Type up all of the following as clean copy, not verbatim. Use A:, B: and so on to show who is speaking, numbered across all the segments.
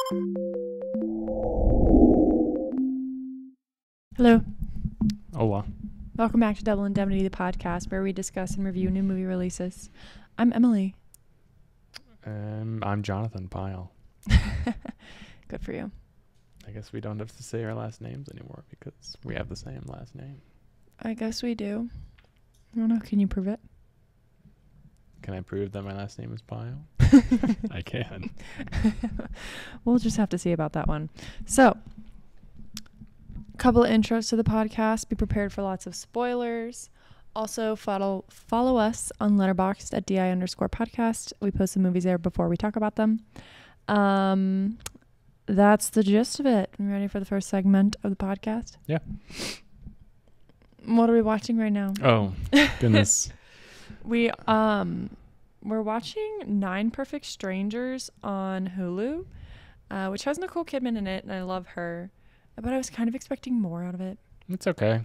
A: Hello.
B: Hola.
A: Welcome back to Double Indemnity, the podcast where we discuss and review new movie releases. I'm Emily.
B: I'm Jonathan Pyle.
A: Good for you.
B: I guess we don't have to say our last names anymore because we have the same last name.
A: I guess we do. I don't know. Can you prove it?
B: Can I prove that my last name is Pyle? I can.
A: We'll just have to see about that one. So, couple of intros to the podcast. Be prepared for lots of spoilers. Also, follow us on LetterBoxd at DI_podcast. We post the movies there before we talk about them. That's the gist of it. You ready for the first segment of the podcast?
B: Yeah.
A: What are we watching right now?
B: Oh, goodness.
A: We're watching 9 Perfect Strangers on Hulu, which has Nicole Kidman in it, and I love her. But I was kind of expecting more out of it.
B: It's okay.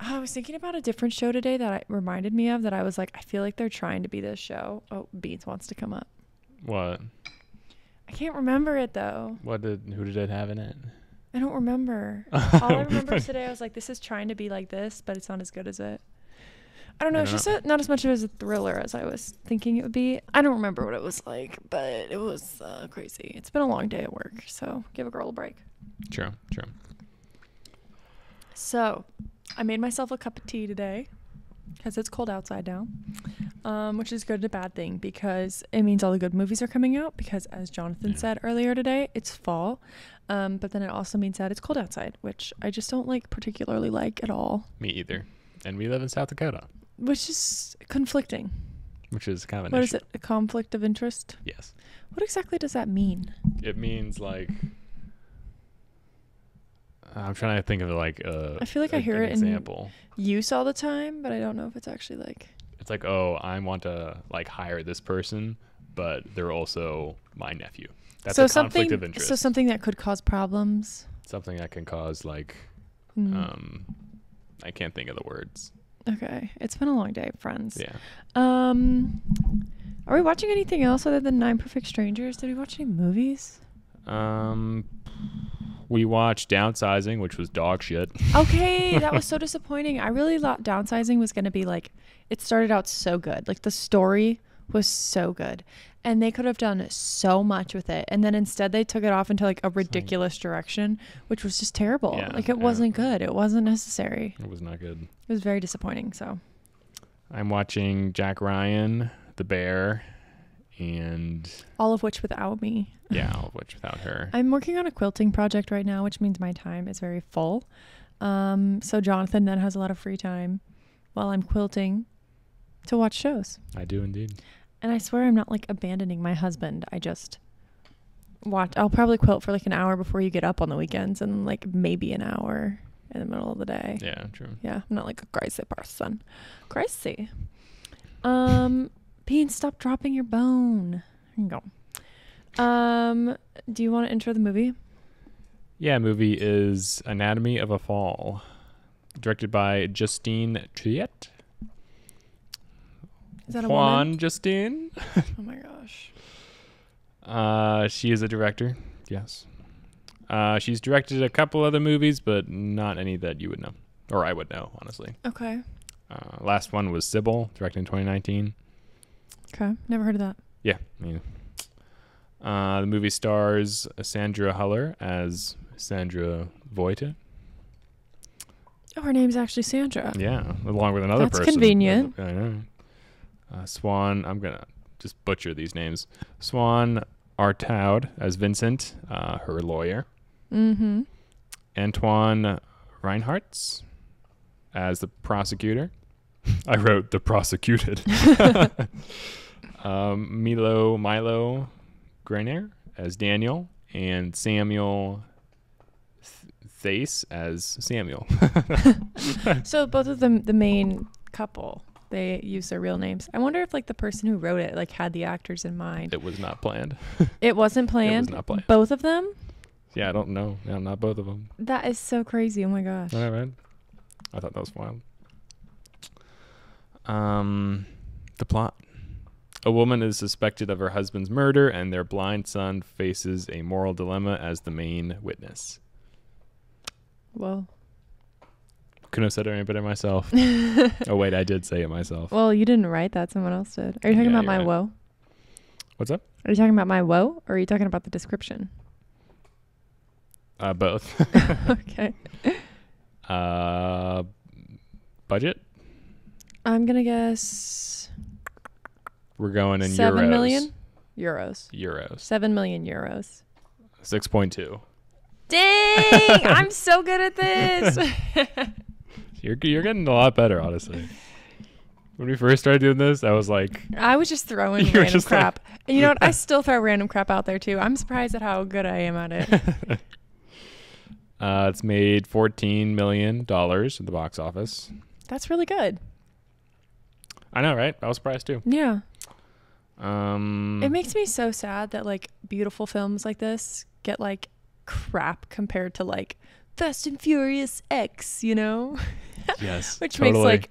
A: I was thinking about a different show today that it reminded me of that I was like, I feel like they're trying to be this show. Oh, Beans wants to come up.
B: What?
A: I can't remember it, though.
B: Who did it have in it?
A: I don't remember. All I remember today, I was like, this is trying to be like this, but it's not as good as it. I don't know. It's just not as much of a thriller as I was thinking it would be. I don't remember what it was like, but it was crazy. It's been a long day at work, so give a girl a break.
B: True.
A: So, I made myself a cup of tea today because it's cold outside now, which is good and a bad thing because it means all the good movies are coming out because, as Jonathan said earlier today, it's fall, but then it also means that it's cold outside, which I just don't particularly like at all.
B: Me either. And we live in South Dakota.
A: Which is conflicting.
B: Which is kind of an
A: What
B: issue.
A: is it? A conflict of interest?
B: Yes.
A: What exactly does that mean?
B: It means like... I'm trying to think of like
A: I feel like I hear
B: an
A: it
B: example.
A: in use all the time, but I don't know if it's actually like...
B: It's like, oh, I want to like hire this person, but they're also my nephew. That's a conflict of interest.
A: So something that could cause problems.
B: Something that can cause like, I can't think of the words.
A: Okay. It's been a long day, friends.
B: Yeah.
A: Are we watching anything else other than 9 Perfect Strangers? Did we watch any movies?
B: We watched Downsizing, which was dog shit.
A: Okay, that was so disappointing. I really thought Downsizing was going to be like, it started out so good. Like the story was so good. And they could have done so much with it. And then instead they took it off into like a ridiculous direction, which was just terrible.
B: Yeah,
A: like it wasn't good. It wasn't necessary.
B: It was not good.
A: It was very disappointing. So
B: I'm watching Jack Ryan, The Bear, and...
A: all of which without me.
B: Yeah, all of which without her.
A: I'm working on a quilting project right now, which means my time is very full. So Jonathan then has a lot of free time while I'm quilting to watch shows.
B: I do indeed.
A: And I swear I'm not like abandoning my husband. I just watch. I'll probably quilt for like an hour before you get up on the weekends and like maybe an hour in the middle of the day.
B: Yeah, true.
A: Yeah, I'm not like a crazy person. Crazy. Bean, stop dropping your bone. Here you go. Do you want to intro the movie?
B: Yeah, movie is Anatomy of a Fall, directed by Justine Triet.
A: Is that a woman?
B: Justine.
A: Oh my gosh.
B: She is a director. Yes. She's directed a couple other movies, but not any that you would know, or I would know, honestly.
A: Okay.
B: Last one was Sybil, directed in 2019.
A: Okay. Never heard of that.
B: Yeah. The movie stars Sandra Huller as Sandra Voita.
A: Oh, her name's actually Sandra.
B: Yeah, along with another person.
A: That's convenient.
B: I know. Swan, I'm going to just butcher these names. Swan Artaud as Vincent, her lawyer.
A: Mm-hmm.
B: Antoine Reinhardt as the prosecutor. I wrote the prosecuted. Milo Grenier as Daniel, and Samuel Thace as Samuel.
A: So both of them, the main couple, they use their real names. I wonder if like the person who wrote it like had the actors in mind.
B: It was not planned.
A: It wasn't planned?
B: It was not planned.
A: Both of them?
B: Yeah, I don't know. No, not both of them.
A: That is so crazy. Oh my gosh.
B: All right. I thought that was wild. The plot. A woman is suspected of her husband's murder, and their blind son faces a moral dilemma as the main witness.
A: Well,
B: Couldn't have said it any better myself. Oh, wait, I did say it myself.
A: well, you didn't write that. Someone else did. Are you talking about my woe?
B: What's up?
A: Are you talking about my woe, or are you talking about the description?
B: Both.
A: Okay.
B: Budget?
A: I'm going to guess...
B: We're going in
A: 7
B: euros.
A: million? Euros.
B: Euros.
A: 7 million euros.
B: 6.2.
A: Dang! I'm so good at this.
B: You're getting a lot better, honestly. When we first started doing this, I was like...
A: I was just throwing random crap. And you know what? I still throw random crap out there, too. I'm surprised at how good I am at it.
B: It's made $14 million at the box office.
A: That's really good.
B: I know, right? I was surprised, too.
A: Yeah. It makes me so sad that, like, beautiful films like this get, like, crap compared to, like, Fast and Furious X, you know?
B: Yes,
A: Which
B: totally.
A: makes,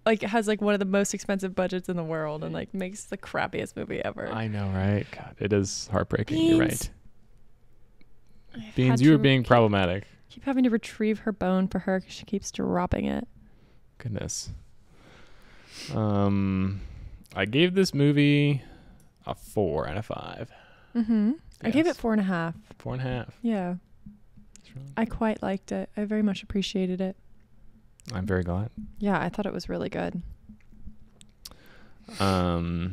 A: like, it has, like, one of the most expensive budgets in the world and, like, makes the crappiest movie ever.
B: I know, right? God, it is heartbreaking.
A: Beans.
B: You're right. Beans, you were being problematic.
A: Keep having to retrieve her bone for her because she keeps dropping it.
B: Goodness. I gave this movie a 4 out of 5.
A: Mm-hmm.
B: Yes.
A: I gave it 4.5.
B: 4.5.
A: Yeah. I quite liked it. I very much appreciated it.
B: I'm very glad.
A: Yeah, I thought it was really good.
B: Yeah,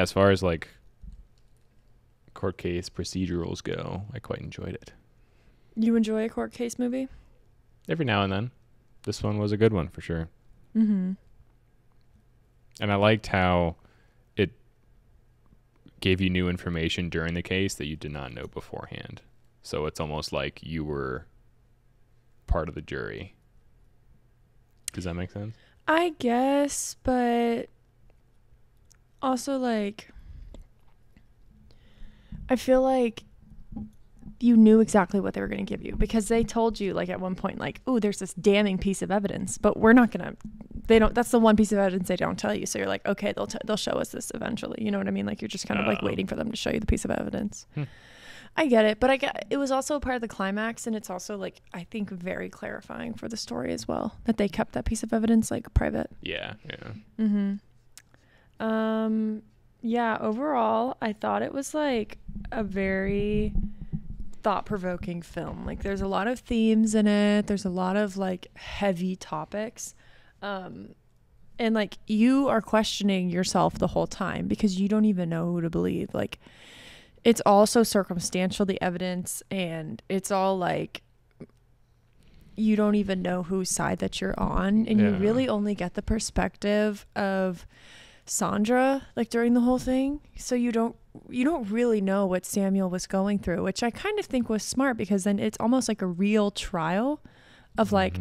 B: as far as like court case procedurals go, I quite enjoyed it.
A: You enjoy a court case movie?
B: Every now and then. This one was a good one for sure.
A: Mm-hmm.
B: And I liked how it gave you new information during the case that you did not know beforehand. So it's almost like you were part of the jury. Does that make sense?
A: I guess, but also, like, I feel like you knew exactly what they were going to give you because they told you, like, at one point, like, oh, there's this damning piece of evidence, but we're not going to, that's the one piece of evidence they don't tell you. So you're like, okay, they'll show us this eventually. You know what I mean? Like, you're just kind of like waiting for them to show you the piece of evidence. I get it, but it was also a part of the climax, and it's also, like, I think very clarifying for the story as well that they kept that piece of evidence, like, private.
B: Yeah.
A: Yeah, overall, I thought it was, like, a very thought-provoking film. Like, there's a lot of themes in it. There's a lot of, like, heavy topics. And, like, you are questioning yourself the whole time because you don't even know who to believe. Like, it's all so circumstantial, the evidence, and it's all, like, you don't even know whose side that you're on, and you really only get the perspective of Sandra, like, during the whole thing. So you don't really know what Samuel was going through, which I kind of think was smart because then it's almost like a real trial of, like,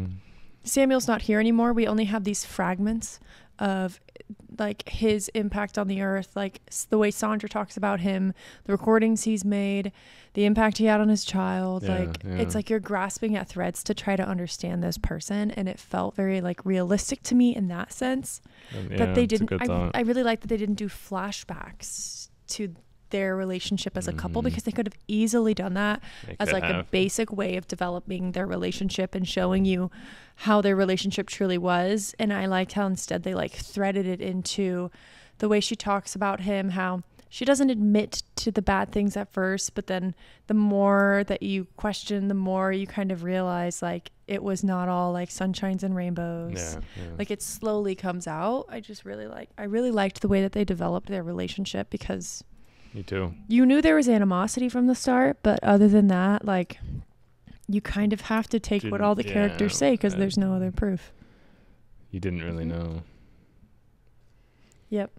A: Samuel's not here anymore. We only have these fragments of, like, his impact on the earth, like the way Sandra talks about him, the recordings he's made, the impact he had on his child. It's like you're grasping at threads to try to understand this person, and it felt very, like, realistic to me in that sense. That they didn't, I really like that they didn't do flashbacks to their relationship as a couple because they could have easily done that as like a basic way of developing their relationship and showing you how their relationship truly was. And I liked how instead they, like, threaded it into the way she talks about him, how she doesn't admit to the bad things at first, but then the more that you question, the more you kind of realize, like, it was not all, like, sunshines and rainbows. Like, it slowly comes out. I really liked the way that they developed their relationship because
B: me too.
A: You knew there was animosity from the start, but other than that, like, you kind of have to take what all the characters say because there's no other proof.
B: You didn't really know.
A: Yep.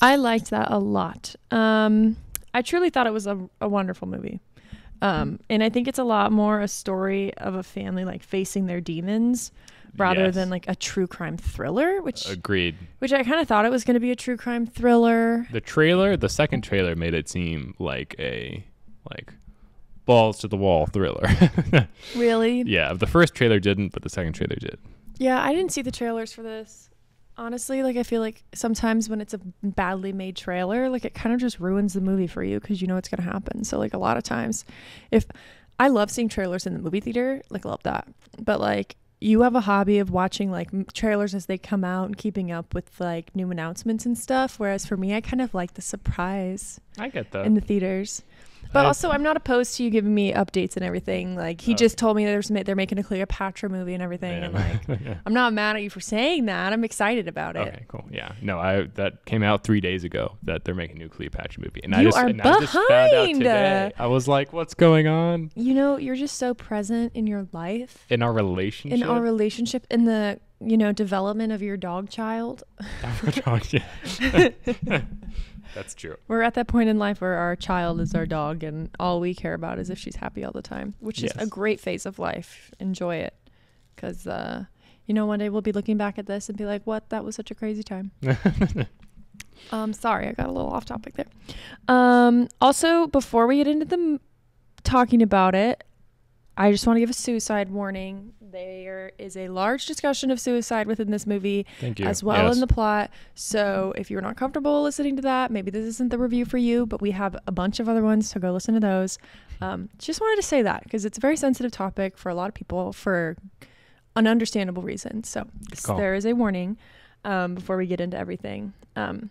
A: I liked that a lot. I truly thought it was a wonderful movie. And I think it's a lot more a story of a family, like, facing their demons rather than, like, a true crime thriller, which
B: agreed.
A: Which I kind of thought it was going to be a true crime thriller.
B: The second trailer made it seem like a, like, balls to the wall thriller.
A: Really?
B: Yeah, the first trailer didn't, but the second trailer did.
A: Yeah, I didn't see the trailers for this. Honestly, like, I feel like sometimes when it's a badly made trailer, like, it kind of just ruins the movie for you because you know what's going to happen. So, like, a lot of times, if I love seeing trailers in the movie theater, like, love that. But, like, you have a hobby of watching, like, trailers as they come out and keeping up with, like, new announcements and stuff. Whereas for me, I kind of like the surprise
B: I get that.
A: in the theaters. But also, I'm not opposed to you giving me updates and everything. Like, he just told me they're making a Cleopatra movie and everything.
B: Yeah.
A: And, like,
B: Yeah.
A: I'm not mad at you for saying that. I'm excited about it.
B: Okay, cool. Yeah. No, that came out 3 days ago that they're making a new Cleopatra movie. And
A: You
B: I just
A: are
B: found out
A: behind.
B: today. I was like, what's going on?
A: You know, you're just so present in your life,
B: In our relationship?
A: in our relationship, in the, you know, development of your dog child.
B: That's true.
A: We're at that point in life where our child is our dog and all we care about is if she's happy all the time, which is a great phase of life. Enjoy it. Because, you know, one day we'll be looking back at this and be like, what? That was such a crazy time. Sorry, I got a little off topic there. Also, before we get into the talking about it, I just want to give a suicide warning. There is a large discussion of suicide within this movie, as well in the plot. So if you're not comfortable listening to that, maybe this isn't the review for you, but we have a bunch of other ones, so go listen to those. Just wanted to say that because it's a very sensitive topic for a lot of people for an understandable reason. So there is a warning before we get into everything. And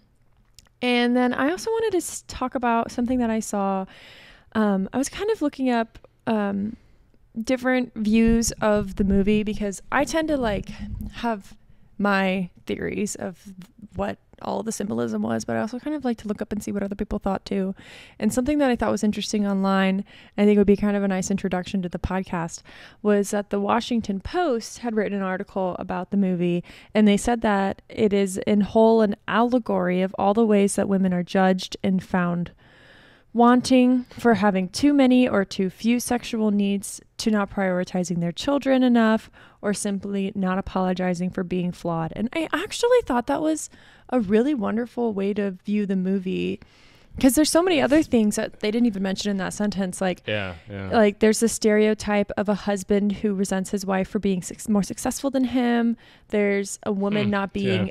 A: then I also wanted to talk about something that I saw. I was kind of looking up different views of the movie because I tend to like have my theories of what all the symbolism was, but I also kind of like to look up and see what other people thought too. And something that I thought was interesting online, I think it would be kind of a nice introduction to the podcast, was that the Washington Post had written an article about the movie, and they said that it is in whole an allegory of all the ways that women are judged and found wanting for having too many or too few sexual needs, to not prioritizing their children enough, or simply not apologizing for being flawed. And I actually thought that was a really wonderful way to view the movie, because there's so many other things that they didn't even mention in that sentence. Like, like there's the stereotype of a husband who resents his wife for being more successful than him. There's a woman not being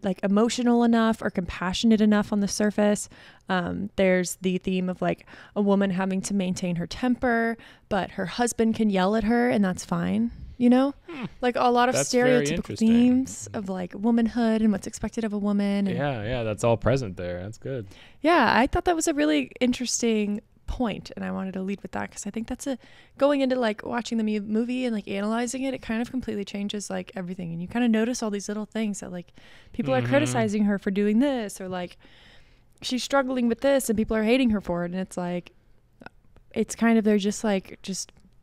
A: like emotional enough or compassionate enough on the surface. There's the theme of like a woman having to maintain her temper, but her husband can yell at her and that's fine. You know, like a lot of stereotypical themes of like womanhood and what's expected of a woman. And
B: that's all present there. That's good.
A: Yeah, I thought that was a really interesting point, and I wanted to lead with that because I think that's going into like watching the movie and like analyzing it, it kind of completely changes like everything, and you kind of notice all these little things that like people are criticizing her for doing this, or like she's struggling with this and people are hating her for it, and it's like it's kind of they're just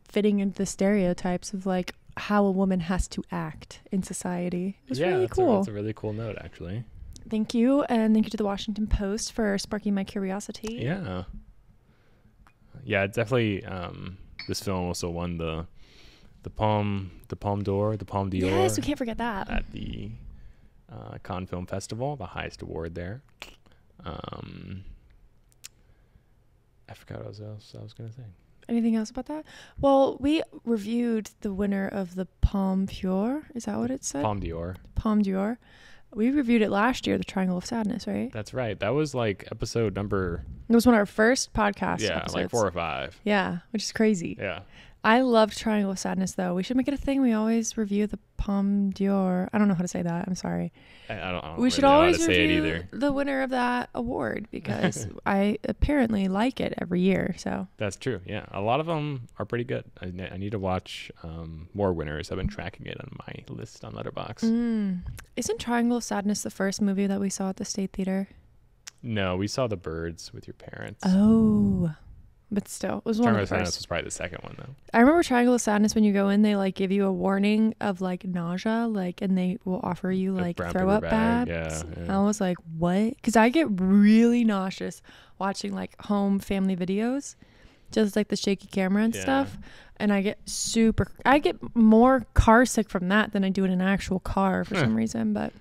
A: fitting into the stereotypes of like how a woman has to act in society. It's really cool.
B: That's a really cool note, actually.
A: Thank you, and thank you to the Washington Post for sparking my curiosity.
B: Yeah, it definitely. This film also won the Palme d'Or.
A: Yes, we can't forget that
B: at the Cannes Film Festival, the highest award there. I forgot what else I was gonna say.
A: Anything else about that? Well, we reviewed the winner of the Palme d'Or. Is that what it said?
B: Palme d'Or.
A: Palme d'Or. We reviewed it last year, The Triangle of Sadness, right?
B: That's right. That was like episode number...
A: It was one of our first podcast episodes.
B: Like 4 or 5.
A: Yeah, which is crazy.
B: Yeah.
A: I loved Triangle of Sadness, though. We should make it a thing. We always review the Palme d'Or. I don't know how to say that. I'm sorry.
B: I don't
A: we should
B: really
A: always
B: know how to say it
A: review
B: either.
A: The winner of that award because I apparently like it every year. So
B: that's true. Yeah, a lot of them are pretty good. I need to watch more winners. I've been tracking it on my list on LetterBoxd.
A: Isn't Triangle of Sadness the first movie that we saw at the State Theater?
B: No, we saw The Birds with your parents.
A: Oh. But still, it was one of the first.
B: Triangle of Sadness was probably the second one, though.
A: I remember Triangle of Sadness, when you go in, they like give you a warning of like nausea, like, and they will offer you like throw up bags. Yeah. I was like, what? Because I get really nauseous watching like home family videos, just like the shaky camera and stuff. And I get more car sick from that than I do in an actual car for some reason. But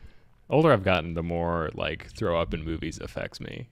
B: older I've gotten, the more like throw up in movies affects me.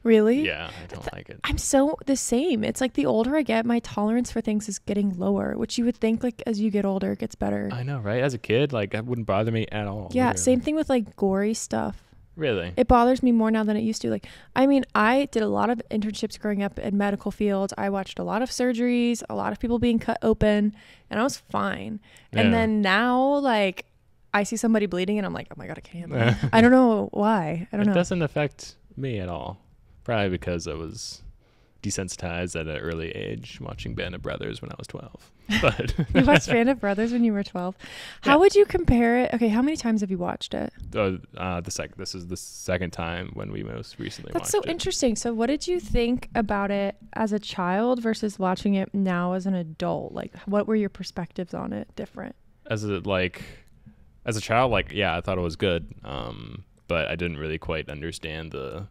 A: Really?
B: Yeah, I don't like it.
A: I'm so the same. It's like the older I get, my tolerance for things is getting lower, which you would think like as you get older, it gets better.
B: I know, right? As a kid, like that wouldn't bother me at all.
A: Yeah,
B: Literally.
A: same thing with like gory stuff.
B: Really?
A: It bothers me more now than it used to. Like, I mean, I did a lot of internships growing up in medical fields. I watched a lot of surgeries, a lot of people being cut open, and I was fine.
B: Yeah.
A: And then now, like, I see somebody bleeding and I'm like, oh my God, I can't handle it. I don't know why. I don't know.
B: It doesn't affect me at all. Probably because I was desensitized at an early age watching Band of Brothers when I was 12. But
A: You watched Band of Brothers when you were 12. How would you compare it? Okay, how many times have you watched it?
B: This is the second time when we most recently watched it.
A: That's so interesting. So what did you think about it as a child versus watching it now as an adult? Like, what were your perspectives on it different?
B: As a child, like, yeah, I thought it was good. But I didn't really quite understand the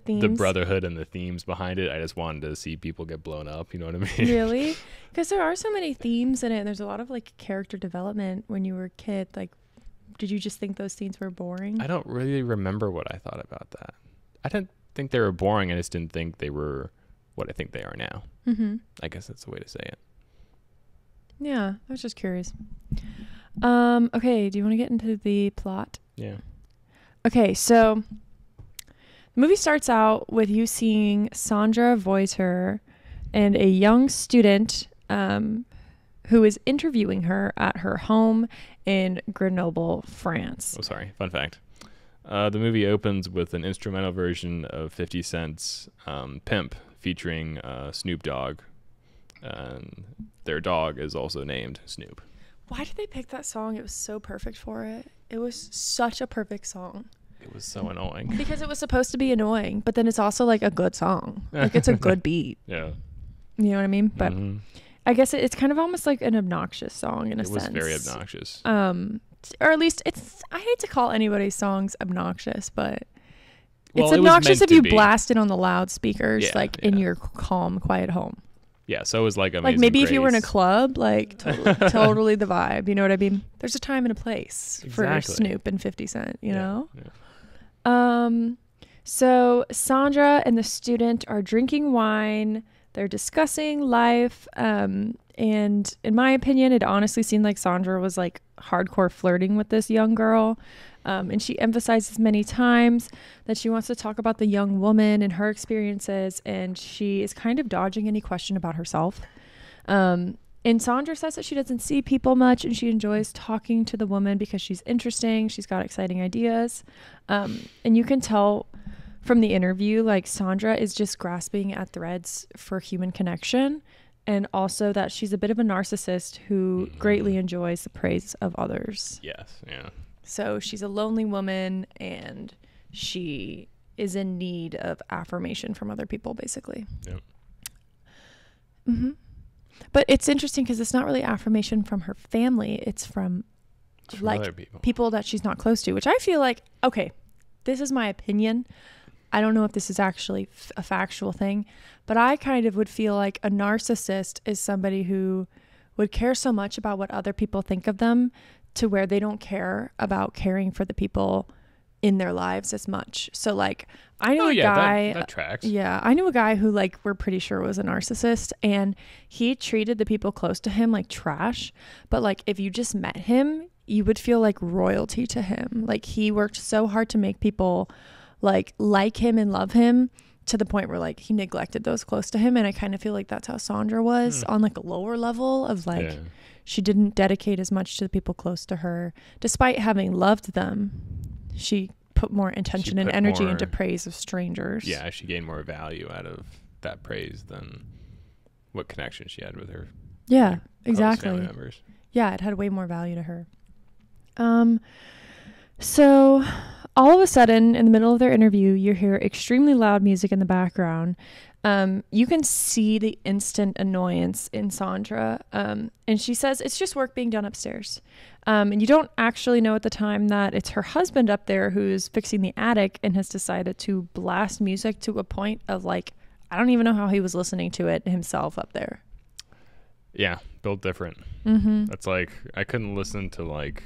A: themes,
B: the brotherhood and the themes behind it. I just wanted to see people get blown up. You know what I mean?
A: Really? Because there are so many themes in it. And there's a lot of like character development when you were a kid. Like, did you just think those scenes were boring?
B: I don't really remember what I thought about that. I didn't think they were boring. I just didn't think they were what I think they are now.
A: Mm-hmm.
B: I guess that's the way to say it.
A: Yeah, I was just curious. Okay, do you want to get into the plot?
B: Yeah.
A: Okay, so the movie starts out with you seeing Sandra Voiter and a young student who is interviewing her at her home in Grenoble, France.
B: Oh, sorry. Fun fact. The movie opens with an instrumental version of 50 Cent's Pimp featuring Snoop Dogg. And their dog is also named Snoop.
A: Why did they pick that song? It was so perfect for it. It was such a perfect song.
B: It was so annoying.
A: Because it was supposed to be annoying, but then it's also like a good song. Like it's a good beat.
B: Yeah.
A: You know what I mean? But I guess it's kind of almost like an obnoxious song in a sense.
B: It was very obnoxious.
A: Or at least I hate to call anybody's songs obnoxious, but
B: Well,
A: it's
B: it was
A: obnoxious
B: meant
A: if
B: to
A: you
B: be.
A: blast it on the loudspeakers, in
B: Yeah.
A: your calm, quiet home.
B: Yeah, so it was like Amazing
A: Like maybe if you were in a
B: Grace.
A: club, like totally the vibe. You know what I mean? There's a time and a place for
B: Exactly.
A: Snoop and 50 Cent, you know?
B: Yeah.
A: So Sandra and the student are drinking wine. They're discussing life. And in my opinion, it honestly seemed like Sandra was like hardcore flirting with this young girl. And she emphasizes many times that she wants to talk about the young woman and her experiences. And she is kind of dodging any question about herself. And Sandra says that she doesn't see people much and she enjoys talking to the woman because she's interesting. She's got exciting ideas. And you can tell from the interview, like Sandra is just grasping at threads for human connection. And also that she's a bit of a narcissist who greatly enjoys the praise of others.
B: Yes. Yeah.
A: So she's a lonely woman and she is in need of affirmation from other people, basically.
B: Yep.
A: Mm-hmm. But it's interesting because it's not really affirmation from her family. It's from like
B: other
A: people that she's not close to, which I feel like, okay, this is my opinion. I don't know if this is actually a factual thing, but I kind of would feel like a narcissist is somebody who would care so much about what other people think of them to where they don't care about caring for the people in their lives as much. So like I knew a guy
B: that tracks.
A: Yeah, I knew a guy who like we're pretty sure was a narcissist and he treated the people close to him like trash, but like if you just met him, you would feel like royalty to him. Like he worked so hard to make people like him and love him to the point where like he neglected those close to him. And I kind of feel like that's how Sandra was on like a lower level of like she didn't dedicate as much to the people close to her despite having loved them. She put more intention and energy into praise of strangers.
B: Yeah, she gained more value out of that praise than what connection she had with her.
A: Yeah,
B: close
A: exactly.
B: family members.
A: Yeah, it had way more value to her. So all of a sudden, in the middle of their interview, you hear extremely loud music in the background. You can see the instant annoyance in Sandra. And she says it's just work being done upstairs. And you don't actually know at the time that it's her husband up there who's fixing the attic and has decided to blast music to a point of like, I don't even know how he was listening to it himself up there.
B: Yeah, built different.
A: Mm-hmm.
B: That's like I couldn't listen to like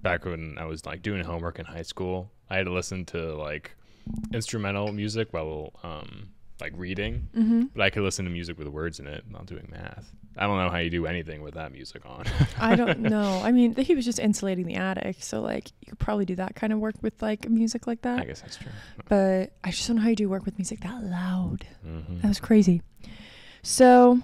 B: back when I was like doing homework in high school. I had to listen to like instrumental music while like reading, but I could listen to music with words in it while doing math. I don't know how you do anything with that music on.
A: I don't know. I mean, he was just insulating the attic, so like you could probably do that kind of work with like music like that.
B: I guess that's true.
A: But I just don't know how you do work with music that loud. That was crazy. So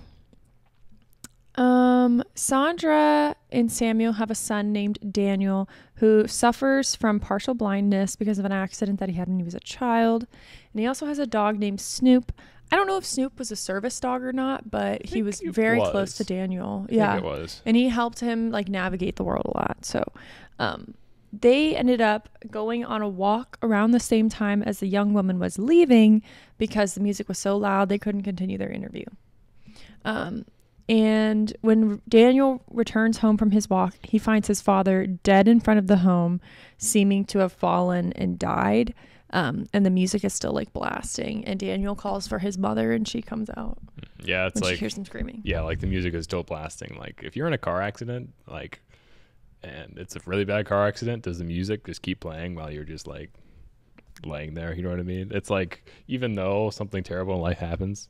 A: Sandra and Samuel have a son named Daniel who suffers from partial blindness because of an accident that he had when he was a child. And he also has a dog named Snoop. I don't know if Snoop was a service dog or not, but he was very close to Daniel. Yeah, it was. And he helped him like navigate the world a lot. So they ended up going on a walk around the same time as the young woman was leaving because the music was so loud they couldn't continue their interview. And when Daniel returns home from his walk, he finds his father dead in front of the home, seeming to have fallen and died. And the music is still like blasting. And Daniel calls for his mother and she comes out.
B: Yeah, it's like
A: she hears him screaming.
B: Yeah, like the music is still blasting. Like if you're in a car accident, like, and it's a really bad car accident, does the music just keep playing while you're just like laying there? You know what I mean? It's like even though something terrible in life happens,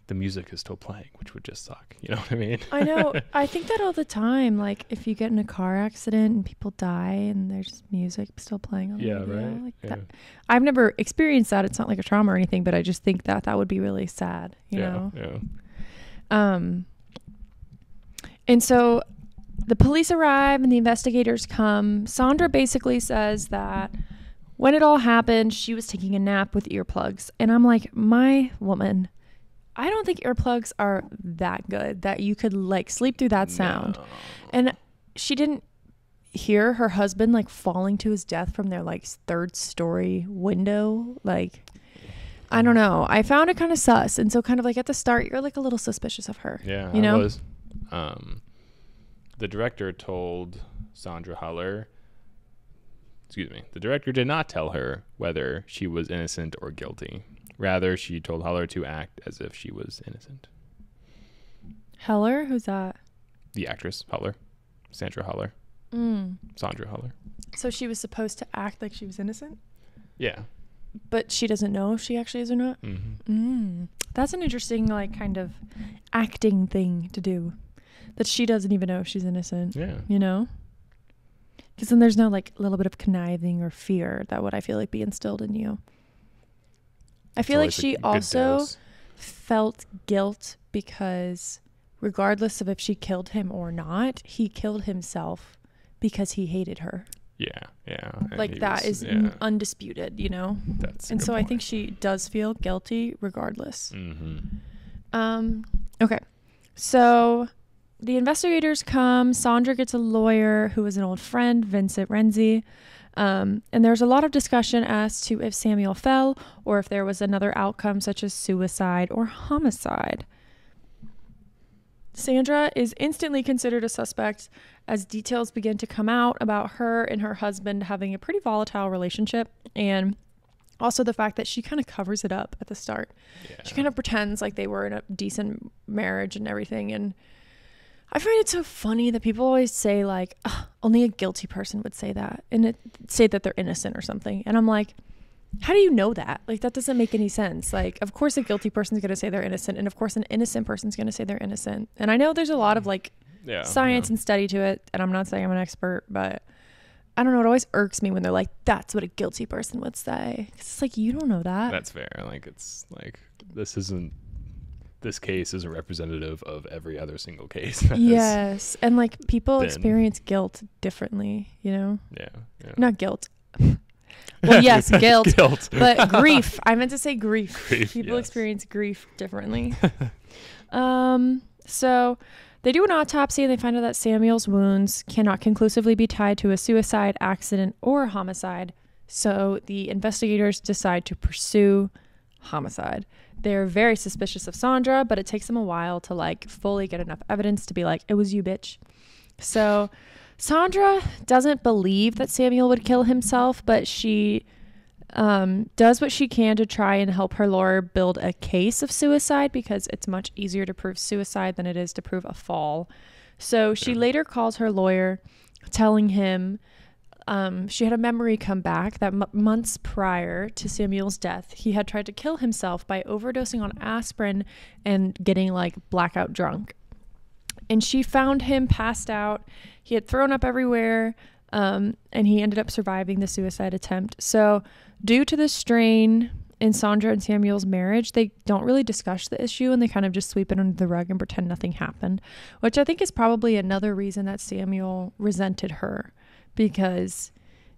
B: the music is still playing, which would just suck. You know what I mean?
A: I know. I think that all the time. Like if you get in a car accident and people die and there's music still playing on the radio.
B: Right.
A: Like that. I've never experienced that. It's not like a trauma or anything, but I just think that would be really sad, you know? Yeah. And so the police arrive and the investigators come. Sandra basically says that when it all happened, she was taking a nap with earplugs. And I'm like, my woman, I don't think earplugs are that good that you could like sleep through that sound. No. And she didn't hear her husband like falling to his death from their like third story window. Like, I don't know. I found it kind of sus. And so kind of like at the start, you're like a little suspicious of her.
B: Yeah,
A: you know?
B: I was. The director told Sandra Haller, the director did not tell her whether she was innocent or guilty. Rather, she told Haller to act as if she was innocent.
A: Heller? Who's that?
B: The actress, Haller. Sandra Haller. Sandra Haller.
A: So she was supposed to act like she was innocent?
B: Yeah.
A: But she doesn't know if she actually is or not? That's an interesting, like, kind of acting thing to do. That she doesn't even know if she's innocent.
B: Yeah.
A: You know? Because then there's no, like, little bit of conniving or fear that would, I feel like, be instilled in you. I feel like she also felt guilt because regardless of if she killed him or not, he killed himself because he hated her.
B: Yeah.
A: Like that is undisputed, you know? And so I think she does feel guilty regardless. Okay. So the investigators come. Sandra gets a lawyer who is an old friend, Vincent Renzi. And there's a lot of discussion as to if Samuel fell or if there was another outcome such as suicide or homicide. Sandra is instantly considered a suspect as details begin to come out about her and her husband having a pretty volatile relationship, and also the fact that she kind of covers it up at the start. Yeah. She kind of pretends like they were in a decent marriage and everything, and I find it so funny that people always say like, only a guilty person would say that and say that they're innocent or something. And I'm like, how do you know that? Like, that doesn't make any sense. Like, of course a guilty person's going to say they're innocent. And of course an innocent person's going to say they're innocent. And I know there's a lot of like science and study to it. And I'm not saying I'm an expert, but I don't know. It always irks me when they're like, that's what a guilty person would say. 'Cause it's like, you don't know that.
B: That's fair. Like, it's like, this case isn't representative of every other single case.
A: Yes. And like people experience guilt differently, you know?
B: Yeah.
A: Not guilt. Well, yes, guilt. But grief. I meant to say grief. People experience grief differently. So they do an autopsy and they find out that Samuel's wounds cannot conclusively be tied to a suicide, accident, or homicide. So the investigators decide to pursue homicide. They're very suspicious of Sandra, but it takes them a while to like fully get enough evidence to be like, it was you, bitch. So Sandra doesn't believe that Samuel would kill himself, but she does what she can to try and help her lawyer build a case of suicide because it's much easier to prove suicide than it is to prove a fall. So she later calls her lawyer, telling him she had a memory come back that months prior to Samuel's death, he had tried to kill himself by overdosing on aspirin and getting like blackout drunk. And she found him passed out. He had thrown up everywhere, and he ended up surviving the suicide attempt. So due to the strain in Sandra and Samuel's marriage, they don't really discuss the issue, and they kind of just sweep it under the rug and pretend nothing happened, which I think is probably another reason that Samuel resented her, because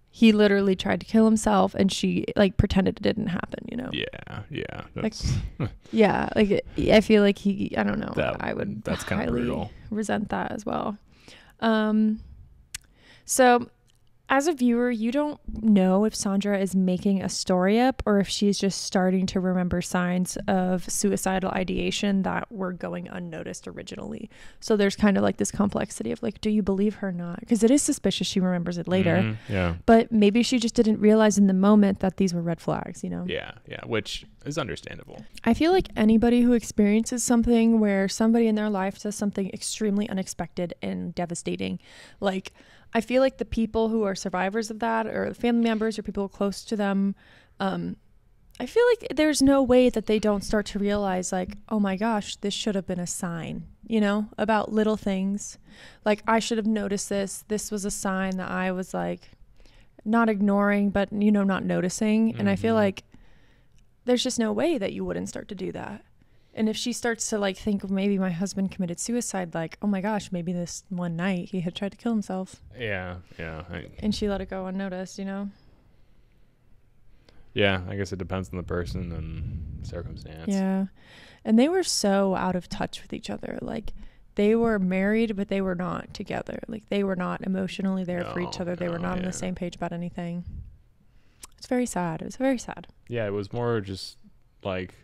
A: he literally tried to kill himself and she like pretended it didn't happen, you know?
B: Yeah.
A: That's... Like, yeah. Like, I feel like I don't know. That's
B: kind of brutal.
A: Resent that as well. So as a viewer, you don't know if Sandra is making a story up or if she's just starting to remember signs of suicidal ideation that were going unnoticed originally. So there's kind of like this complexity of like, do you believe her or not? Because it is suspicious she remembers it later.
B: Mm-hmm, yeah.
A: But maybe she just didn't realize in the moment that these were red flags, you know?
B: Yeah, which is understandable.
A: I feel like anybody who experiences something where somebody in their life does something extremely unexpected and devastating, like I feel like the people who are survivors of that or family members or people close to them, I feel like there's no way that they don't start to realize like, oh my gosh, this should have been a sign, you know, about little things. Like I should have noticed this. This was a sign that I was like not ignoring, but, you know, not noticing. Mm-hmm. And I feel like there's just no way that you wouldn't start to do that. And if she starts to like think maybe my husband committed suicide, like, oh my gosh, maybe this one night he had tried to kill himself.
B: Yeah.
A: And she let it go unnoticed, you know?
B: Yeah, I guess it depends on the person and circumstance.
A: Yeah. And they were so out of touch with each other. Like they were married, but they were not together. Like they were not emotionally there for each other. They were not on the same page about anything. It's very sad. It was very sad.
B: Yeah, it was more just like,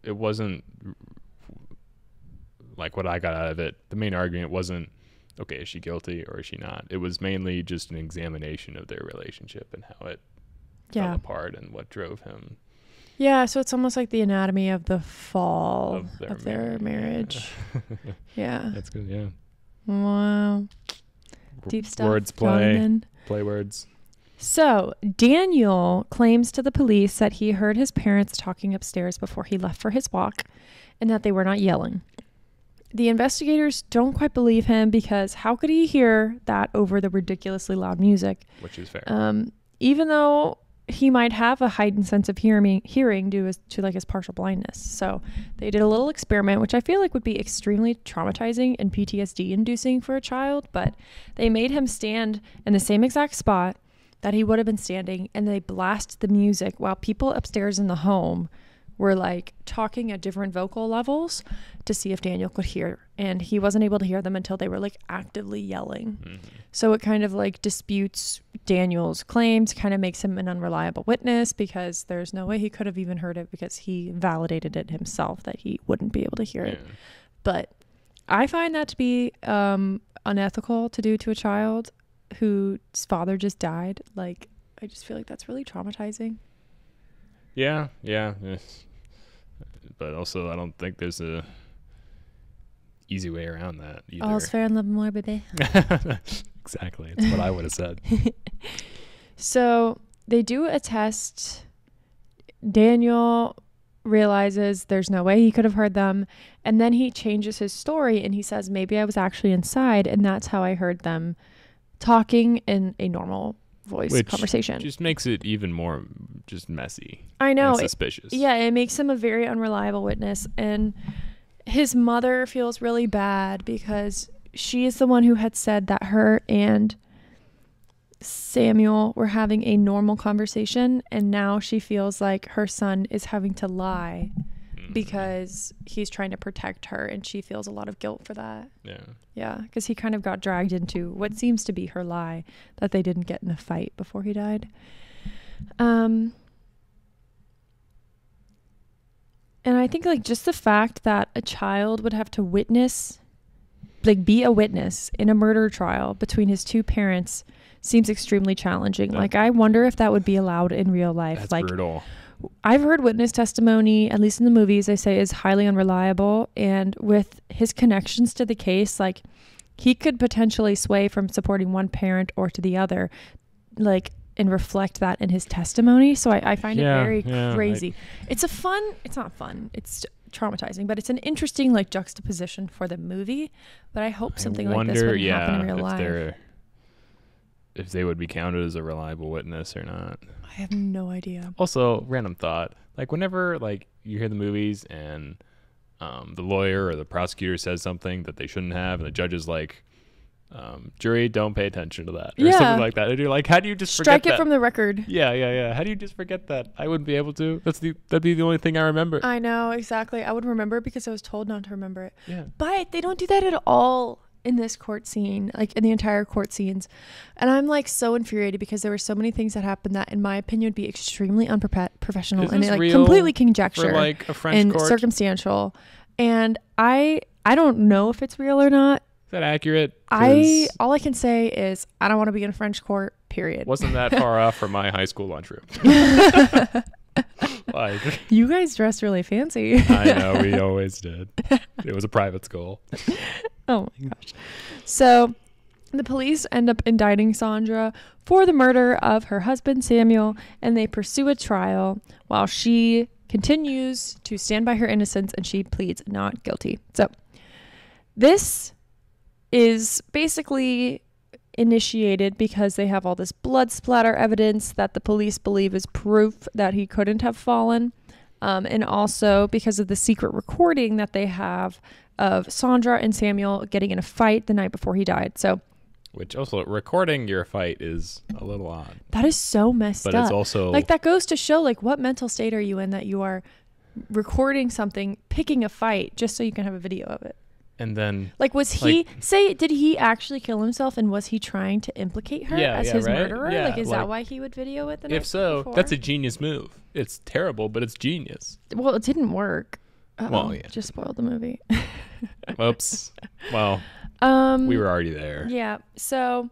B: it wasn't like what I got out of it. The main argument wasn't, okay, is she guilty or is she not? It was mainly just an examination of their relationship and how it fell apart and what drove him.
A: Yeah, so it's almost like the anatomy of the fall of their marriage. Yeah.
B: That's good, yeah.
A: Wow. Deep stuff.
B: Words play words.
A: So Daniel claims to the police that he heard his parents talking upstairs before he left for his walk and that they were not yelling. The investigators don't quite believe him because how could he hear that over the ridiculously loud music?
B: Which is fair.
A: Even though he might have a heightened sense of hearing due to like his partial blindness. So they did a little experiment, which I feel like would be extremely traumatizing and PTSD inducing for a child, but they made him stand in the same exact spot that he would have been standing, and they blast the music while people upstairs in the home were like talking at different vocal levels to see if Daniel could hear, and he wasn't able to hear them until they were like actively yelling. Mm-hmm. So it kind of like disputes Daniel's claims, kind of makes him an unreliable witness because there's no way he could have even heard it because he validated it himself that he wouldn't be able to hear it. But I find that to be unethical to do to a child whose father just died. Like, I just feel like that's really traumatizing.
B: Yeah. But also, I don't think there's a easy way around that either.
A: All's fair in love and war, baby.
B: Exactly. It's what I would have said.
A: So they do a test. Daniel realizes there's no way he could have heard them. And then he changes his story and he says, maybe I was actually inside. And that's how I heard them talking in a normal voice conversation.
B: Just makes it even more just messy.
A: I know.
B: And suspicious.
A: It makes him a very unreliable witness. And his mother feels really bad because she is the one who had said that her and Samuel were having a normal conversation, and now she feels like her son is having to lie because he's trying to protect her, and she feels a lot of guilt for that. Yeah, because he kind of got dragged into what seems to be her lie that they didn't get in a fight before he died. And I think like just the fact that a child would have to witness, like be a witness in a murder trial between his two parents seems extremely challenging. Like I wonder if that would be allowed in real life.
B: That's
A: like
B: brutal.
A: I've heard witness testimony, at least in the movies, they say is highly unreliable. And with his connections to the case, like he could potentially sway from supporting one parent or to the other, like, and reflect that in his testimony. So I find it very crazy. It's not fun. It's traumatizing, but it's an interesting, like, juxtaposition for the movie. But I hope something like this wouldn't happen in real life.
B: If they would be counted as a reliable witness or not.
A: I have no idea.
B: Also, random thought. Like, whenever, like, you hear the movies and the lawyer or the prosecutor says something that they shouldn't have, and the judge is like, jury, don't pay attention to that. Or something like that. And you're like, how do you just
A: strike
B: forget
A: it from the record?
B: Yeah. How do you just forget that? I wouldn't be able to. That'd be the only thing I remember.
A: I know, exactly. I would remember because I was told not to remember it.
B: Yeah.
A: But they don't do that at all in this court scene, like in the entire court scenes. And I'm like so infuriated because there were so many things that happened that in my opinion would be extremely unprofessional and like completely conjecture
B: for like a French
A: and
B: court?
A: Circumstantial. And I don't know if it's real or not.
B: Is that accurate?
A: All I can say is I don't want to be in a French court, period.
B: Wasn't that far off from my high school lunchroom. Like,
A: you guys dress really fancy.
B: I know, we always did. It was a private school.
A: Oh my gosh. So the police end up indicting Sandra for the murder of her husband Samuel, and they pursue a trial while she continues to stand by her innocence and she pleads not guilty. So this is basically initiated because they have all this blood splatter evidence that the police believe is proof that he couldn't have fallen, and also because of the secret recording that they have of Sandra and Samuel getting in a fight the night before he died. So,
B: which also, recording your fight is a little odd.
A: That is so messed up.
B: But it's also
A: like, that goes to show, like, what mental state are you in that you are recording something, picking a fight just so you can have a video of it.
B: And then,
A: like, did he actually kill himself, and was he trying to implicate her as his murderer?
B: Yeah,
A: like, is that why he would video it the night
B: so,
A: before?
B: that's a genius move. It's terrible, but it's genius.
A: Well, it didn't work.
B: Well, yeah.
A: Just spoiled the movie.
B: Oops. Well, we were already there.
A: Yeah. So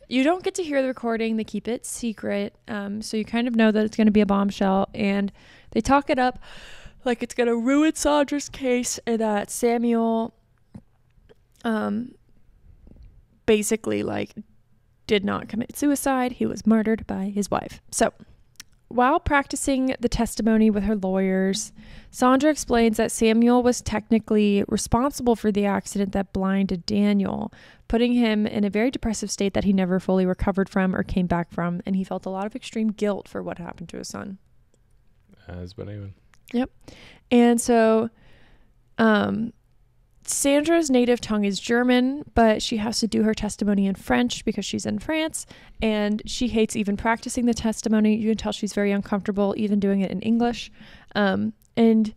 A: you don't get to hear the recording. They keep it secret. So you kind of know that it's going to be a bombshell, and they talk it up like it's going to ruin Sandra's case, and that Samuel basically, like, did not commit suicide. He was murdered by his wife. So while practicing the testimony with her lawyers, Sandra explains that Samuel was technically responsible for the accident that blinded Daniel, putting him in a very depressive state that he never fully recovered from or came back from, and he felt a lot of extreme guilt for what happened to his son.
B: As but even.
A: Yep. And so Sandra's native tongue is German, but she has to do her testimony in French because she's in France, and she hates even practicing the testimony. You can tell she's very uncomfortable even doing it in English. And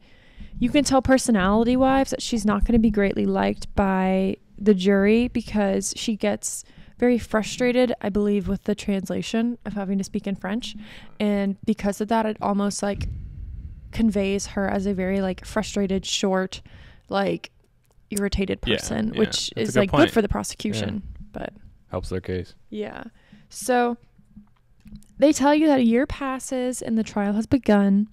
A: you can tell personality-wise that she's not going to be greatly liked by the jury because she gets very frustrated, I believe, with the translation of having to speak in French. And because of that, it almost, like, conveys her as a very, like, frustrated, short, like, irritated person, which is, like, good for the prosecution, but
B: helps their case.
A: Yeah. So they tell you that a year passes and the trial has begun,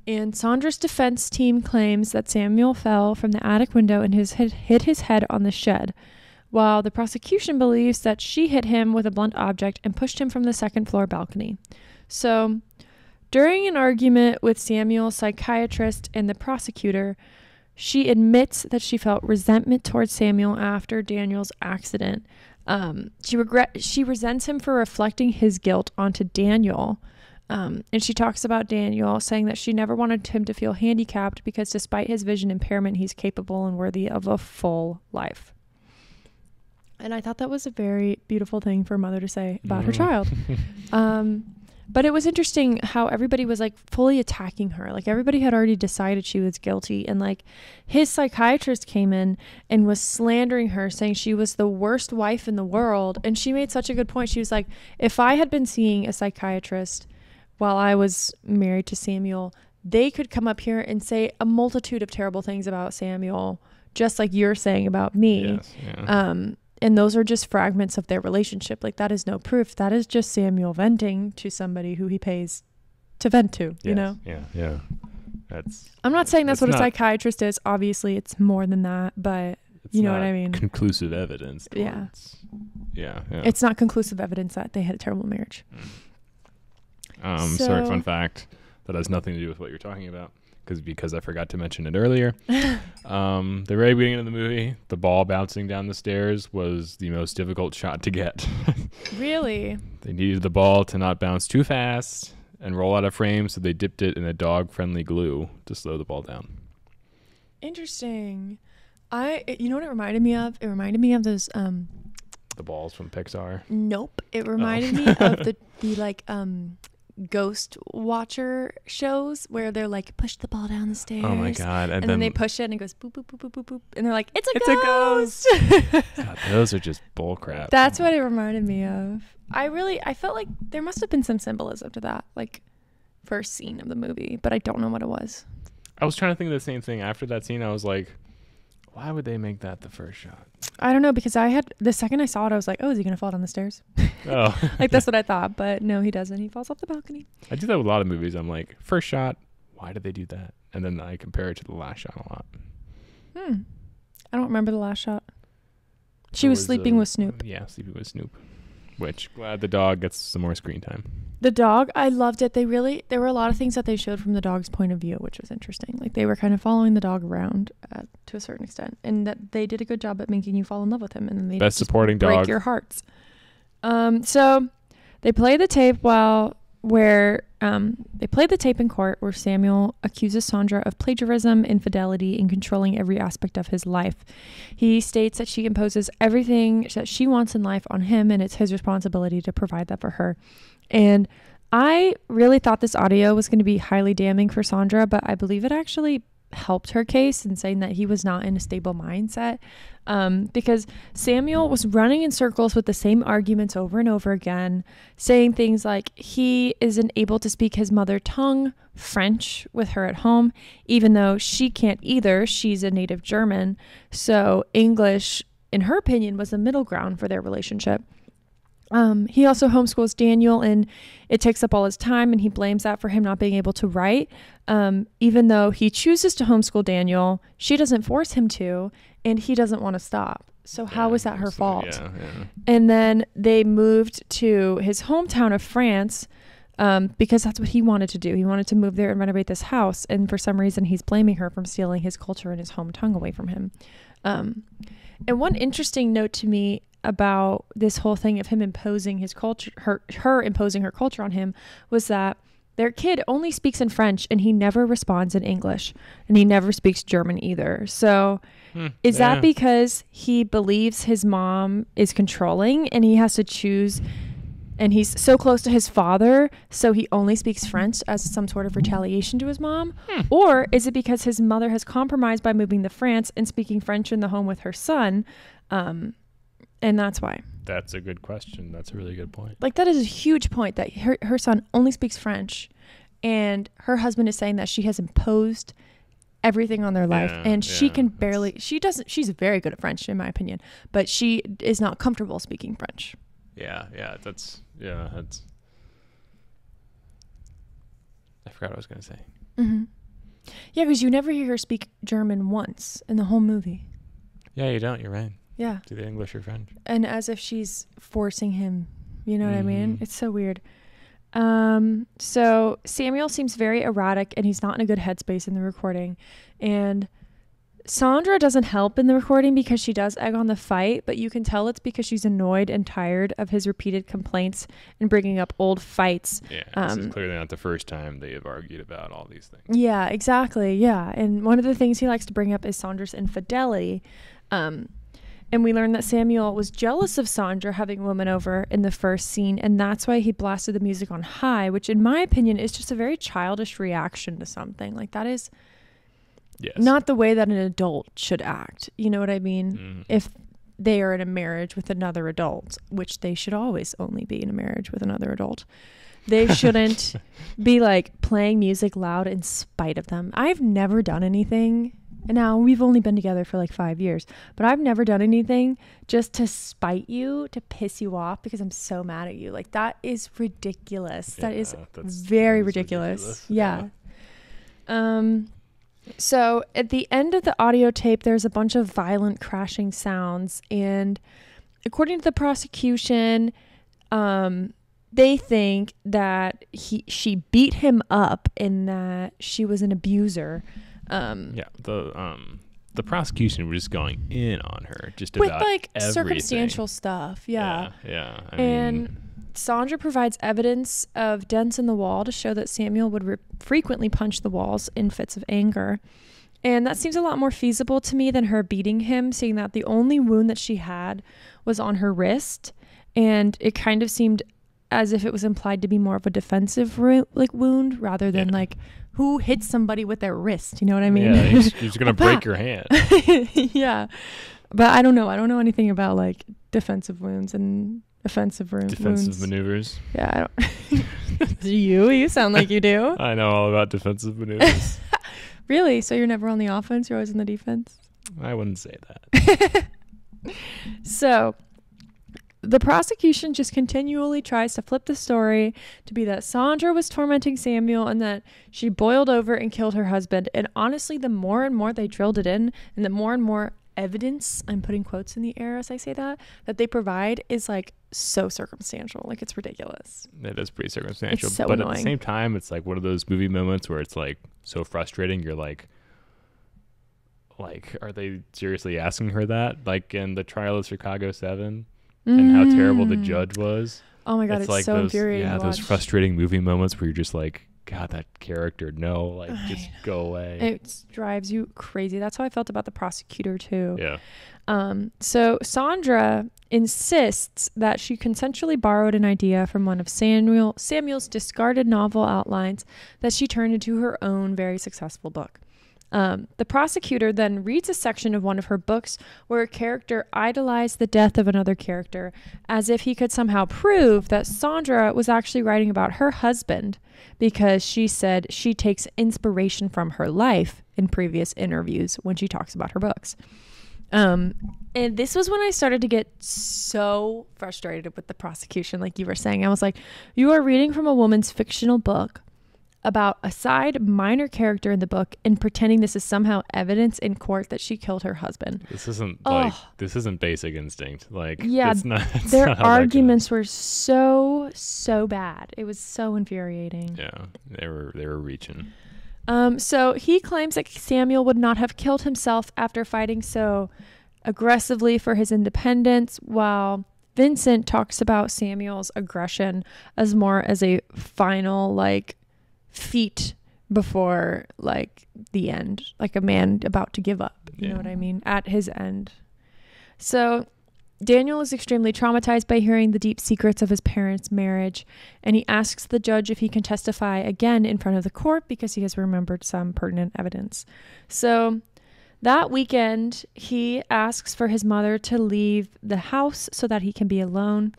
A: and Sandra's defense team claims that Samuel fell from the attic window and hit his head on the shed, while the prosecution believes that she hit him with a blunt object and pushed him from the second floor balcony. So during an argument with Samuel's psychiatrist and the prosecutor, she admits that she felt resentment towards Samuel after Daniel's accident. She resents him for reflecting his guilt onto Daniel. And she talks about Daniel, saying that she never wanted him to feel handicapped because despite his vision impairment, he's capable and worthy of a full life. And I thought that was a very beautiful thing for a mother to say about her child. But it was interesting how everybody was, like, fully attacking her. Like, everybody had already decided she was guilty. And, like, his psychiatrist came in and was slandering her, saying she was the worst wife in the world. And she made such a good point. She was like, if I had been seeing a psychiatrist while I was married to Samuel, they could come up here and say a multitude of terrible things about Samuel, just like you're saying about me.
B: Yes, yeah.
A: And those are just fragments of their relationship. Like, that is no proof. That is just Samuel venting to somebody who he pays to vent to, you know?
B: Yeah.
A: I'm not saying that's what a psychiatrist is. Obviously, it's more than that, but You know what I mean?
B: Conclusive evidence.
A: Yeah.
B: Yeah.
A: It's not conclusive evidence that they had a terrible marriage.
B: Sorry, fun fact that has nothing to do with what you're talking about. Because I forgot to mention it earlier. The very beginning of the movie, the ball bouncing down the stairs was the most difficult shot to get.
A: Really?
B: They needed the ball to not bounce too fast and roll out of frame, so they dipped it in a dog-friendly glue to slow the ball down.
A: Interesting. You know what it reminded me of? It reminded me of those
B: the balls from Pixar.
A: Nope. It reminded me of the like ghost watcher shows where they're like, push the ball down the stairs.
B: Oh my god.
A: And then they push it and it goes boop boop boop boop boop boop. And they're like, it's a ghost.
B: God, those are just bull crap.
A: That's what it reminded me of. I felt like there must have been some symbolism to that, like first scene of the movie, but I don't know what it was.
B: I was trying to think of the same thing. After that scene, I was like, why would they make that the first shot?
A: I don't know, because the second I saw it, I was like, oh, is he going to fall down the stairs?
B: Oh.
A: Like, that's what I thought. But no, he doesn't. He falls off the balcony.
B: I do that with a lot of movies. I'm like, first shot, why did they do that? And then I compare it to the last shot a lot.
A: I don't remember the last shot. She was sleeping with Snoop.
B: Yeah, sleeping with Snoop. Which, glad the dog gets some more screen time.
A: The dog, I loved it. There were a lot of things that they showed from the dog's point of view, which was interesting. Like, they were kind of following the dog around to a certain extent, and that they did a good job at making you fall in love with him, and then they
B: best supporting
A: break
B: dog.
A: Your hearts. So they play the tape they play the tape in court where Samuel accuses Sandra of plagiarism, infidelity, and controlling every aspect of his life. He states that she imposes everything that she wants in life on him, and it's his responsibility to provide that for her. And I really thought this audio was going to be highly damning for Sandra, but I believe it actually helped her case in saying that he was not in a stable mindset, because Samuel was running in circles with the same arguments over and over again, saying things like he isn't able to speak his mother tongue, French, with her at home, even though she can't either. She's a native German. So English, in her opinion, was the middle ground for their relationship. He also homeschools Daniel, and it takes up all his time, and he blames that for him not being able to write. Even though he chooses to homeschool Daniel, she doesn't force him to, and he doesn't want to stop. So how is that her fault?
B: Yeah.
A: And then they moved to his hometown of France, because that's what he wanted to do. He wanted to move there and renovate this house. And for some reason, he's blaming her from stealing his culture and his home tongue away from him. And one interesting note to me about this whole thing of him imposing his culture, her imposing her culture on him, was that their kid only speaks in French and he never responds in English, and he never speaks German either. So is that because he believes his mom is controlling and he has to choose, and he's so close to his father, so he only speaks French as some sort of retaliation to his mom? Or is it because his mother has compromised by moving to France and speaking French in the home with her son? And that's why.
B: That's a good question. That's a really good point.
A: Like, that is a huge point, that her son only speaks French, and her husband is saying that she has imposed everything on their life, and she can barely, she's very good at French in my opinion, but she is not comfortable speaking French.
B: That's I forgot what I was going to say.
A: Mm-hmm. Yeah, because you never hear her speak German once in the whole movie.
B: Yeah, you don't. You're right.
A: Yeah.
B: Do the English or French?
A: And as if she's forcing him. You know what I mean? It's so weird. So Samuel seems very erratic, and he's not in a good headspace in the recording. And Sandra doesn't help in the recording because she does egg on the fight, but you can tell it's because she's annoyed and tired of his repeated complaints and bringing up old fights.
B: Yeah, this is clearly not the first time they have argued about all these things.
A: Yeah, exactly. Yeah. And one of the things he likes to bring up is Sandra's infidelity. And we learned that Samuel was jealous of Sandra having women over in the first scene, and that's why he blasted the music on high, which in my opinion is just a very childish reaction to something. Like, that is not the way that an adult should act. You know what I mean? If they are in a marriage with another adult, which they should always only be in a marriage with another adult, they shouldn't be like playing music loud in spite of them. I've never done anything. Now, we've only been together for like 5 years, but I've never done anything just to spite you, to piss you off because I'm so mad at you. Like, that is ridiculous. That is very ridiculous. Yeah. So at the end of the audio tape, there's a bunch of violent crashing sounds. And according to the prosecution, they think that she beat him up and that she was an abuser.
B: The prosecution was just going in on her just
A: with
B: about
A: like
B: everything.
A: Circumstantial stuff. Yeah.
B: I
A: and
B: mean,
A: Sandra provides evidence of dents in the wall to show that Samuel would frequently punch the walls in fits of anger. And that seems a lot more feasible to me than her beating him, seeing that the only wound that she had was on her wrist. And it kind of seemed as if it was implied to be more of a defensive wound rather than like who hits somebody with their wrist. You know what I mean?
B: Yeah, he's going to break your hand.
A: Yeah. But I don't know. I don't know anything about like defensive wounds and offensive wounds.
B: Defensive maneuvers.
A: Yeah, I don't. You sound like you do.
B: I know all about defensive maneuvers.
A: Really? So you're never on the offense? You're always in the defense?
B: I wouldn't say that.
A: So the prosecution just continually tries to flip the story to be that Sandra was tormenting Samuel and that she boiled over and killed her husband. And honestly, the more and more they drilled it in and the more and more evidence, I'm putting quotes in the air as I say that they provide is like so circumstantial. Like it's ridiculous.
B: It is pretty circumstantial.
A: It's so
B: but
A: annoying.
B: At the same time, it's like one of those movie moments where it's like so frustrating. You're like, are they seriously asking her that? Like in the trial of Chicago 7 and how terrible the judge was.
A: Oh my God, it's
B: like
A: so
B: those,
A: infuriating.
B: Yeah, those frustrating movie moments where you're just like, God, that character, no, like just go away.
A: It drives you crazy. That's how I felt about the prosecutor too.
B: Yeah.
A: So Sandra insists that she consensually borrowed an idea from one of Samuel's discarded novel outlines that she turned into her own very successful book. The prosecutor then reads a section of one of her books where a character idolized the death of another character as if he could somehow prove that Sandra was actually writing about her husband because she said she takes inspiration from her life in previous interviews when she talks about her books. And this was when I started to get so frustrated with the prosecution, like you were saying. I was like, you are reading from a woman's fictional book about a side minor character in the book and pretending this is somehow evidence in court that she killed her husband.
B: This isn't this isn't Basic Instinct. Like,
A: yeah, their arguments were so bad. It was so infuriating.
B: Yeah, they were reaching.
A: So he claims that Samuel would not have killed himself after fighting so aggressively for his independence, while Vincent talks about Samuel's aggression as more as a final feat before the end, like a man about to give up, you know what I mean, at his end. So Daniel is extremely traumatized by hearing the deep secrets of his parents' marriage, and he asks the judge if he can testify again in front of the court because he has remembered some pertinent evidence. So that weekend, he asks for his mother to leave the house so that he can be alone.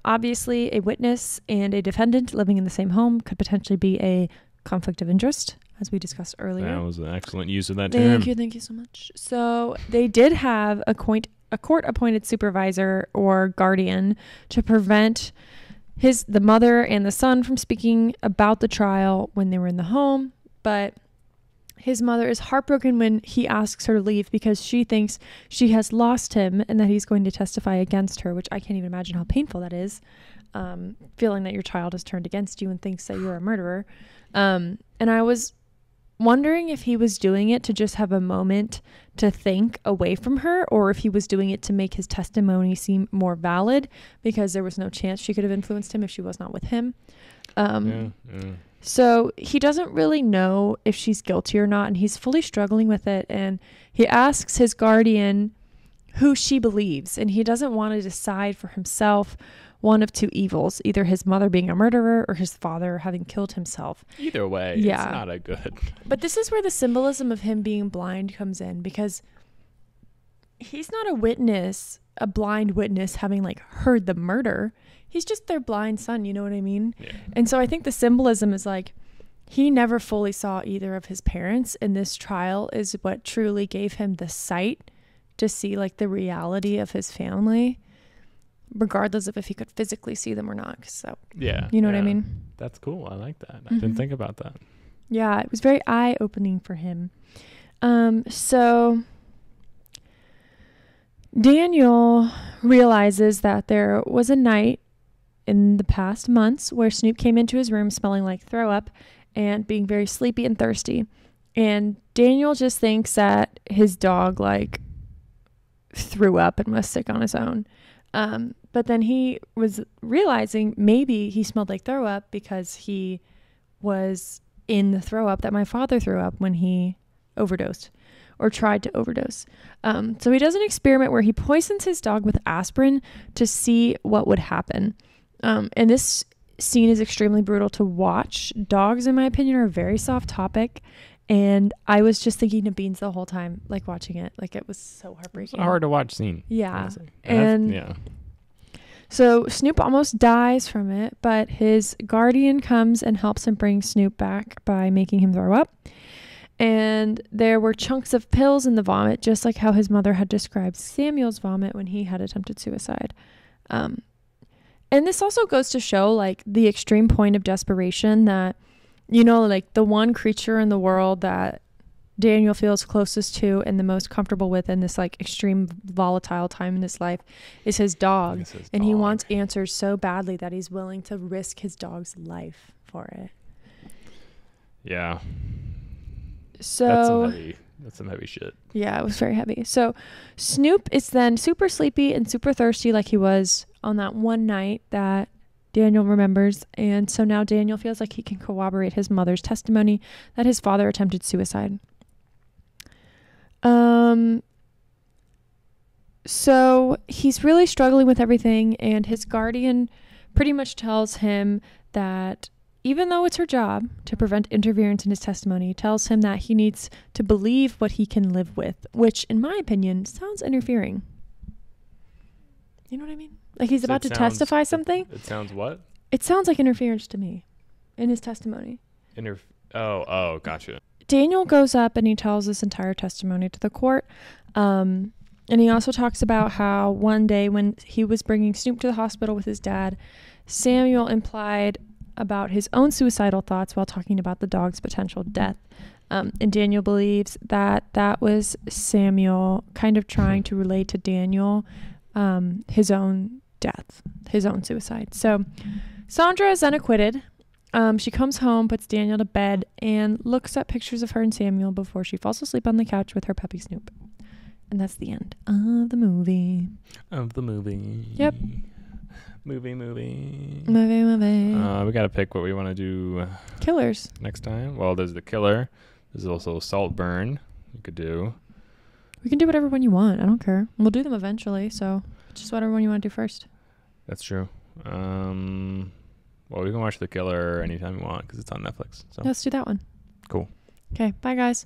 A: Obviously, a witness and a defendant living in the same home could potentially be a conflict of interest, as we discussed earlier.
B: That was an excellent use of that term.
A: Thank you so much. So they did have a court-appointed supervisor or guardian to prevent the mother and the son from speaking about the trial when they were in the home, but his mother is heartbroken when he asks her to leave because she thinks she has lost him and that he's going to testify against her, which I can't even imagine how painful that is, feeling that your child has turned against you and thinks that you're a murderer. And I was wondering if he was doing it to just have a moment to think away from her, or if he was doing it to make his testimony seem more valid because there was no chance she could have influenced him if she was not with him. So he doesn't really know if she's guilty or not, and he's fully struggling with it. And he asks his guardian who she believes, and he doesn't want to decide for himself one of two evils, either his mother being a murderer or his father having killed himself.
B: Either way,
A: yeah.
B: It's not a good.
A: But this is where the symbolism of him being blind comes in, because he's not a blind witness having heard the murder. He's just their blind son, you know what I mean?
B: Yeah.
A: And so I think the symbolism is he never fully saw either of his parents, and this trial is what truly gave him the sight to see the reality of his family, regardless of if he could physically see them or not. So
B: yeah,
A: you know what I mean?
B: That's cool. I like that. I didn't think about that.
A: Yeah, it was very eye-opening for him. So Daniel realizes that there was a night in the past months where Snoop came into his room smelling like throw up and being very sleepy and thirsty. And Daniel just thinks that his dog like threw up and was sick on his own. But then he was realizing maybe he smelled like throw up because he was in the throw up that my father threw up when he overdosed or tried to overdose. So he does an experiment where he poisons his dog with aspirin to see what would happen. And this scene is extremely brutal to watch. Dogs, in my opinion, are a very soft topic. And I was just thinking of Beans the whole time, like watching it. Like it was so heartbreaking.
B: It's a hard to watch scene.
A: Yeah. And so Snoop almost dies from it, but his guardian comes and helps him bring Snoop back by making him throw up. And there were chunks of pills in the vomit, just like how his mother had described Samuel's vomit when he had attempted suicide. And this also goes to show like the extreme point of desperation that, you know, like the one creature in the world that Daniel feels closest to and the most comfortable with in this like extreme volatile time in his life is his dog. And he wants answers so badly that he's willing to risk his dog's life for it.
B: Yeah.
A: So
B: that's some heavy shit.
A: Yeah, it was very heavy. So Snoop is then super sleepy and super thirsty like he was on that one night that Daniel remembers. And so now Daniel feels like he can corroborate his mother's testimony that his father attempted suicide. So he's really struggling with everything, and his guardian pretty much tells him that even though it's her job to prevent interference in his testimony, tells him that he needs to believe what he can live with, which in my opinion sounds interfering. You know what I mean? Like he's about to testify something.
B: It sounds what?
A: It sounds like interference to me in his testimony.
B: Oh, gotcha.
A: Daniel goes up and he tells this entire testimony to the court. And he also talks about how one day when he was bringing Snoop to the hospital with his dad, Samuel implied about his own suicidal thoughts while talking about the dog's potential death. And Daniel believes that that was Samuel kind of trying to relate to Daniel his own death, his own suicide. So Sandra is then acquitted. She comes home, puts Daniel to bed, and looks at pictures of her and Samuel before she falls asleep on the couch with her puppy Snoop. And that's the end of the movie.
B: Yep. Movie. We got to pick what we want to do.
A: Killers.
B: Next time. Well, there's the killer. There's also Saltburn you could do.
A: We can do whatever one you want. I don't care. We'll do them eventually, so just whatever one you want to do first.
B: That's true. Well, we can watch The Killer anytime you want because it's on Netflix. So
A: Let's do that one.
B: Cool.
A: Okay. Bye, guys.